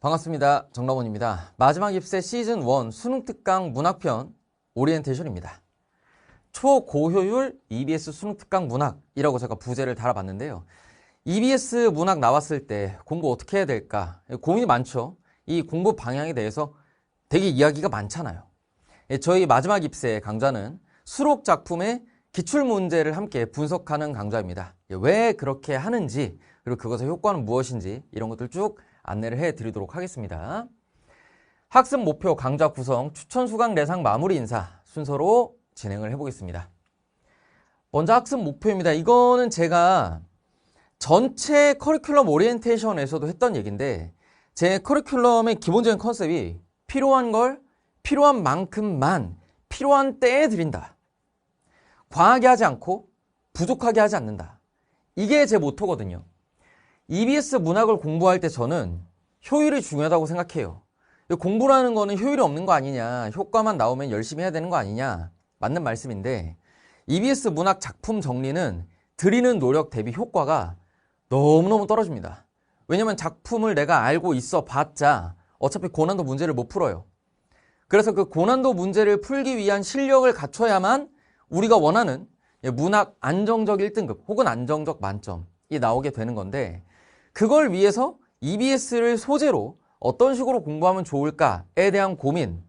반갑습니다. 정라원입니다. 마지막 입세 시즌 1 수능 특강 문학편 오리엔테이션입니다. 초고효율 EBS 수능 특강 문학이라고 제가 부제를 달아봤는데요. EBS 문학 나왔을 때 공부 어떻게 해야 될까? 고민이 많죠. 이 공부 방향에 대해서 되게 이야기가 많잖아요. 저희 마지막 입세 강좌는 수록 작품의 기출문제를 함께 분석하는 강좌입니다. 왜 그렇게 하는지, 그리고 그것의 효과는 무엇인지 이런 것들 쭉 안내를 해드리도록 하겠습니다. 학습 목표 강좌 구성 추천 수강 예상 마무리 인사 순서로 진행을 해보겠습니다. 먼저 학습 목표입니다. 이거는 제가 전체 커리큘럼 오리엔테이션에서도 했던 얘기인데, 제 커리큘럼의 기본적인 컨셉이 필요한 걸 필요한 만큼만 필요한 때에 드린다. 과하게 하지 않고 부족하게 하지 않는다. 이게 제 모토거든요. EBS 문학을 공부할 때 저는 효율이 중요하다고 생각해요. 공부라는 거는 효율이 없는 거 아니냐, 효과만 나오면 열심히 해야 되는 거 아니냐, 맞는 말씀인데, EBS 문학 작품 정리는 드리는 노력 대비 효과가 너무너무 떨어집니다. 왜냐면 작품을 내가 알고 있어 봤자 어차피 고난도 문제를 못 풀어요. 그래서 그 고난도 문제를 풀기 위한 실력을 갖춰야만 우리가 원하는 문학 안정적 1등급 혹은 안정적 만점이 나오게 되는 건데, 그걸 위해서 EBS를 소재로 어떤 식으로 공부하면 좋을까에 대한 고민,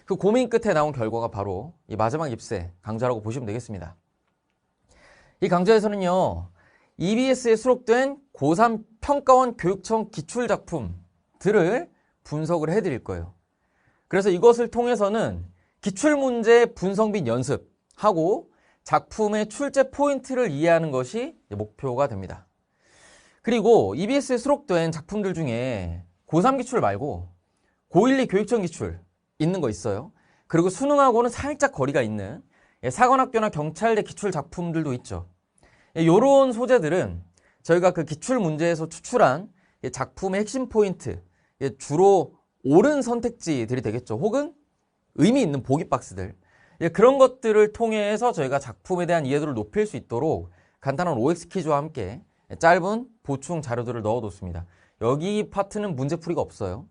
그 고민 끝에 나온 결과가 바로 이 마지막 입세 강좌라고 보시면 되겠습니다. 이 강좌에서는요, EBS에 수록된 고3 평가원 교육청 기출작품들을 분석을 해드릴 거예요. 그래서 이것을 통해서는 기출문제 분석 및 연습하고 작품의 출제 포인트를 이해하는 것이 목표가 됩니다. 그리고 EBS에 수록된 작품들 중에 고3 기출 말고 고1, 2 교육청 기출 있는 거 있어요. 그리고 수능하고는 살짝 거리가 있는 사관학교나 경찰대 기출 작품들도 있죠. 이런 소재들은 저희가 그 기출 문제에서 추출한 작품의 핵심 포인트, 주로 옳은 선택지들이 되겠죠. 혹은 의미 있는 보기 박스들, 그런 것들을 통해서 저희가 작품에 대한 이해도를 높일 수 있도록 간단한 OX 퀴즈와 함께 짧은 보충 자료들을 넣어뒀습니다. 여기 파트는 문제풀이가 없어요.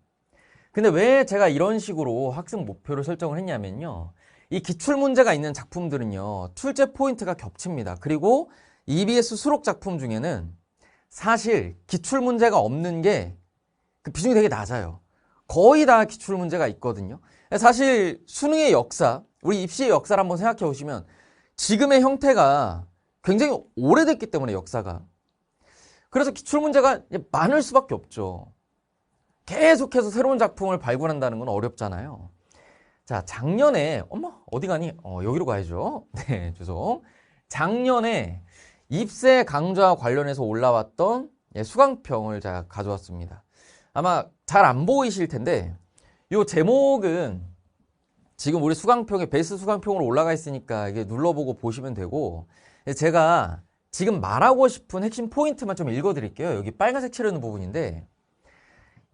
근데 왜 제가 이런 식으로 학습 목표를 설정을 했냐면요, 이 기출문제가 있는 작품들은요, 출제 포인트가 겹칩니다. 그리고 EBS 수록 작품 중에는 사실 기출문제가 없는 게 그 비중이 되게 낮아요. 거의 다 기출문제가 있거든요. 사실 수능의 역사, 우리 입시의 역사를 한번 생각해 보시면 지금의 형태가 굉장히 오래됐기 때문에, 역사가. 그래서 기출문제가 많을 수밖에 없죠. 계속해서 새로운 작품을 발굴한다는 건 어렵잖아요. 자, 작년에, 어디 가니? 여기로 가야죠. 네, 죄송. 작년에 입세 강좌와 관련해서 올라왔던 수강평을 제가 가져왔습니다. 아마 잘 안 보이실 텐데, 이 제목은 지금 우리 수강평에 베스트 수강평으로 올라가 있으니까 이게 눌러보고 보시면 되고, 제가 지금 말하고 싶은 핵심 포인트만 좀 읽어드릴게요. 여기 빨간색 칠해놓은 부분인데,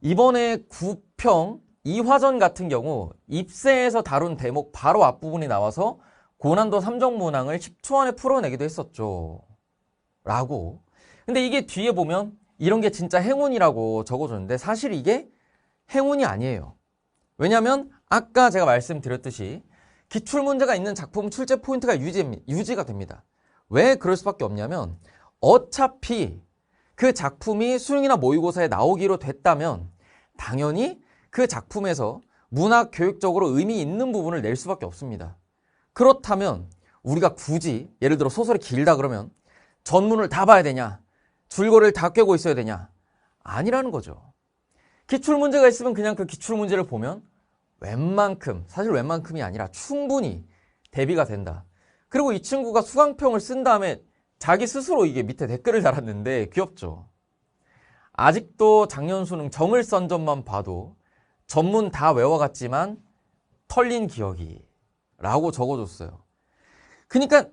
이번에 9평 이화전 같은 경우 입세에서 다룬 대목 바로 앞부분이 나와서 고난도 3종 문항을 10초 안에 풀어내기도 했었죠. 라고. 근데 이게 뒤에 보면 이런 게 진짜 행운이라고 적어줬는데, 사실 이게 행운이 아니에요. 왜냐면 아까 제가 말씀드렸듯이 기출문제가 있는 작품 출제 포인트가 유지가 됩니다. 왜 그럴 수밖에 없냐면, 어차피 그 작품이 수능이나 모의고사에 나오기로 됐다면 당연히 그 작품에서 문학 교육적으로 의미 있는 부분을 낼 수밖에 없습니다. 그렇다면 우리가 굳이 예를 들어 소설이 길다 그러면 전문을 다 봐야 되냐, 줄거리를 다 꿰고 있어야 되냐? 아니라는 거죠. 기출문제가 있으면 그냥 그 기출문제를 보면 웬만큼, 사실 웬만큼이 아니라 충분히 대비가 된다. 그리고 이 친구가 수강평을 쓴 다음에 자기 스스로 이게 밑에 댓글을 달았는데 귀엽죠. 아직도 작년 수능 정을 썬 점만 봐도 전문 다 외워갔지만 털린 기억이 라고 적어줬어요. 그러니까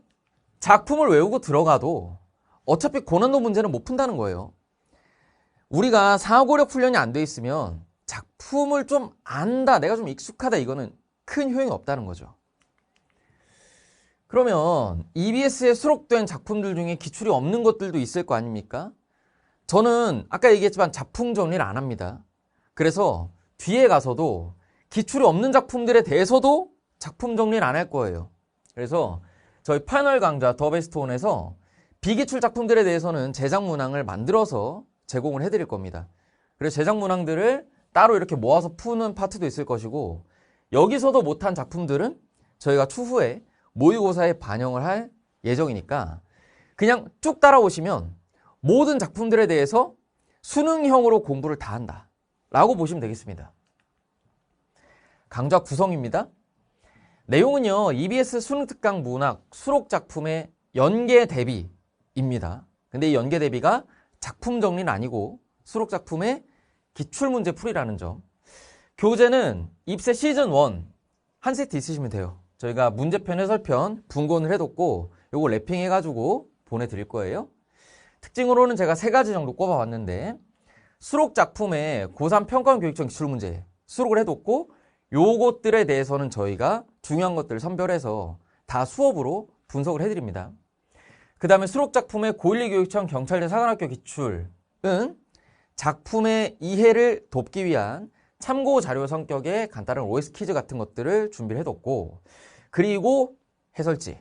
작품을 외우고 들어가도 어차피 고난도 문제는 못 푼다는 거예요. 우리가 사고력 훈련이 안 돼 있으면 작품을 좀 안다, 내가 좀 익숙하다, 이거는 큰 효용이 없다는 거죠. 그러면 EBS에 수록된 작품들 중에 기출이 없는 것들도 있을 거 아닙니까? 저는 아까 얘기했지만 작품 정리를 안 합니다. 그래서 뒤에 가서도 기출이 없는 작품들에 대해서도 작품 정리를 안 할 거예요. 그래서 저희 파이널 강좌 더 베스트 온에서 비기출 작품들에 대해서는 제작 문항을 만들어서 제공을 해드릴 겁니다. 그래서 제작 문항들을 따로 이렇게 모아서 푸는 파트도 있을 것이고, 여기서도 못한 작품들은 저희가 추후에 모의고사에 반영을 할 예정이니까 그냥 쭉 따라오시면 모든 작품들에 대해서 수능형으로 공부를 다 한다 라고 보시면 되겠습니다. 강좌 구성입니다. 내용은요, EBS 수능특강 문학 수록 작품의 연계 대비입니다. 근데 이 연계 대비가 작품 정리는 아니고 수록 작품의 기출문제 풀이라는 점. 교재는 입세 시즌 1 한 세트 있으시면 돼요. 저희가 문제편, 해설편 분권을 해뒀고 요거 랩핑해가지고 보내드릴 거예요. 특징으로는 제가 3가지 정도 꼽아봤는데, 수록 작품의 고3 평가원 교육청 기출문제 수록을 해뒀고, 요것들에 대해서는 저희가 중요한 것들을 선별해서 다 수업으로 분석을 해드립니다. 그 다음에 수록 작품의 고1, 2교육청 경찰대 사관학교 기출은 작품의 이해를 돕기 위한 참고 자료 성격의 간단한 OS 퀴즈 같은 것들을 준비를 해뒀고, 그리고 해설지.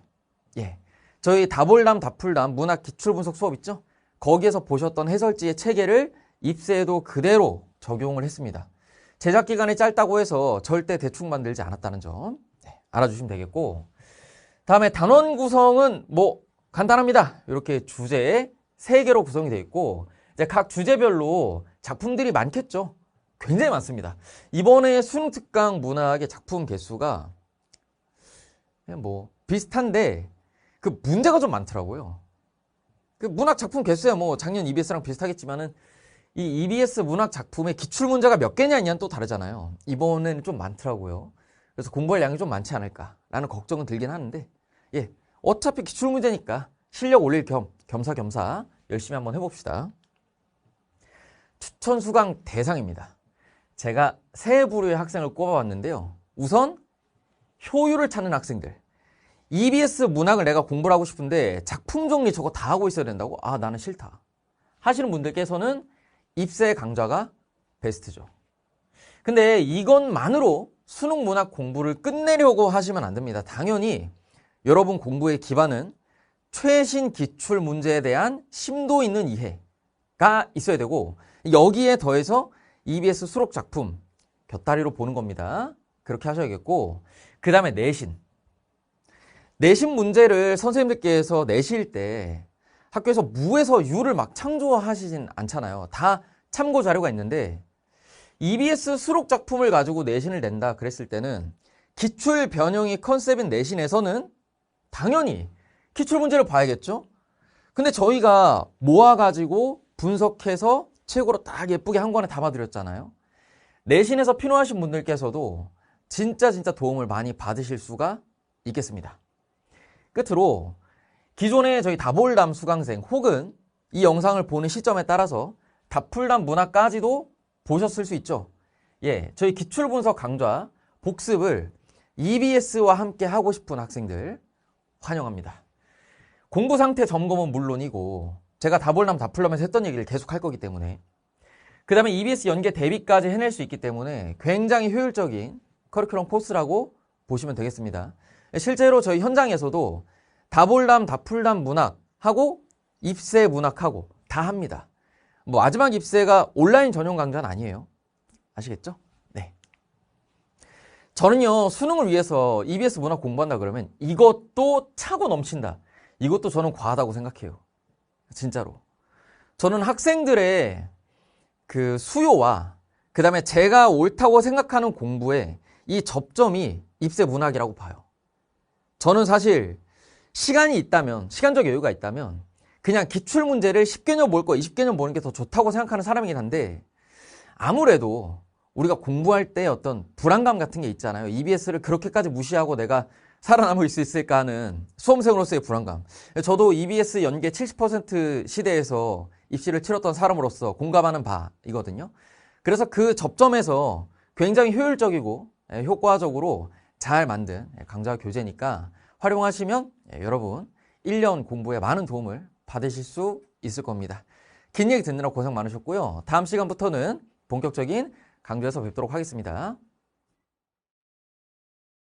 저희 다볼담 다풀담 문학 기출 분석 수업 있죠? 거기에서 보셨던 해설지의 체계를 입세에도 그대로 적용을 했습니다. 제작 기간이 짧다고 해서 절대 대충 만들지 않았다는 점 알아주시면 되겠고, 다음에 단원 구성은 뭐 간단합니다. 이렇게 주제에 3개로 구성이 되어 있고, 이제 각 주제별로 작품들이 많겠죠. 굉장히 많습니다. 이번에 수능특강 문학의 작품 개수가 뭐 비슷한데 그 문제가 좀 많더라고요. 그 문학 작품 개수야 뭐 작년 EBS랑 비슷하겠지만은 이 EBS 문학 작품의 기출 문제가 몇 개냐는 또 다르잖아요. 이번에는 좀 많더라고요. 그래서 공부할 양이 좀 많지 않을까라는 걱정은 들긴 하는데, 어차피 기출 문제니까 실력 올릴 겸사겸사 열심히 한번 해봅시다. 추천 수강 대상입니다. 제가 3부류의 학생을 꼽아봤는데요. 우선 효율을 찾는 학생들. EBS 문학을 내가 공부를 하고 싶은데 작품 정리 저거 다 하고 있어야 된다고? 아, 나는 싫다 하시는 분들께서는 입세 강좌가 베스트죠. 근데 이것만으로 수능 문학 공부를 끝내려고 하시면 안 됩니다. 당연히 여러분 공부의 기반은 최신 기출 문제에 대한 심도 있는 이해가 있어야 되고, 여기에 더해서 EBS 수록 작품 곁다리로 보는 겁니다. 그렇게 하셔야겠고, 그 다음에 내신 문제를 선생님들께서 내실 때 학교에서 무에서 유를 막 창조하시진 않잖아요. 다 참고 자료가 있는데, EBS 수록 작품을 가지고 내신을 낸다 그랬을 때는 기출 변형이 컨셉인 내신에서는 당연히 기출 문제를 봐야겠죠. 근데 저희가 모아가지고 분석해서 책으로 딱 예쁘게 한 권에 담아드렸잖아요. 내신에서 필요하신 분들께서도 진짜 도움을 많이 받으실 수가 있겠습니다. 끝으로 기존에 저희 다볼담 수강생 혹은 이 영상을 보는 시점에 따라서 다풀담 문학까지도 보셨을 수 있죠. 저희 기출분석 강좌 복습을 EBS와 함께 하고 싶은 학생들 환영합니다. 공부 상태 점검은 물론이고 제가 다볼담 다풀담에서 했던 얘기를 계속 할 거기 때문에, 그 다음에 EBS 연계 대비까지 해낼 수 있기 때문에 굉장히 효율적인 커리큘럼 코스라고 보시면 되겠습니다. 실제로 저희 현장에서도 다볼담 다풀담 문학하고 입세 문학하고 다 합니다. 뭐 마지막 입세가 온라인 전용 강좌는 아니에요. 아시겠죠? 네. 저는요, 수능을 위해서 EBS 문학 공부한다 그러면 이것도 차고 넘친다, 이것도 저는 과하다고 생각해요. 진짜로. 저는 학생들의 그 수요와 그 다음에 제가 옳다고 생각하는 공부에 이 접점이 입세 문학이라고 봐요. 저는 사실 시간이 있다면, 시간적 여유가 있다면 그냥 기출문제를 10개년 볼 거 20개년 보는 게 더 좋다고 생각하는 사람이긴 한데, 아무래도 우리가 공부할 때 어떤 불안감 같은 게 있잖아요. EBS를 그렇게까지 무시하고 내가 살아남을 수 있을까 하는 수험생으로서의 불안감. 저도 EBS 연계 70% 시대에서 입시를 치렀던 사람으로서 공감하는 바이거든요. 그래서 그 접점에서 굉장히 효율적이고 효과적으로 잘 만든 강좌 교재니까 활용하시면 여러분 1년 공부에 많은 도움을 받으실 수 있을 겁니다. 긴 얘기 듣느라 고생 많으셨고요. 다음 시간부터는 본격적인 강좌에서 뵙도록 하겠습니다.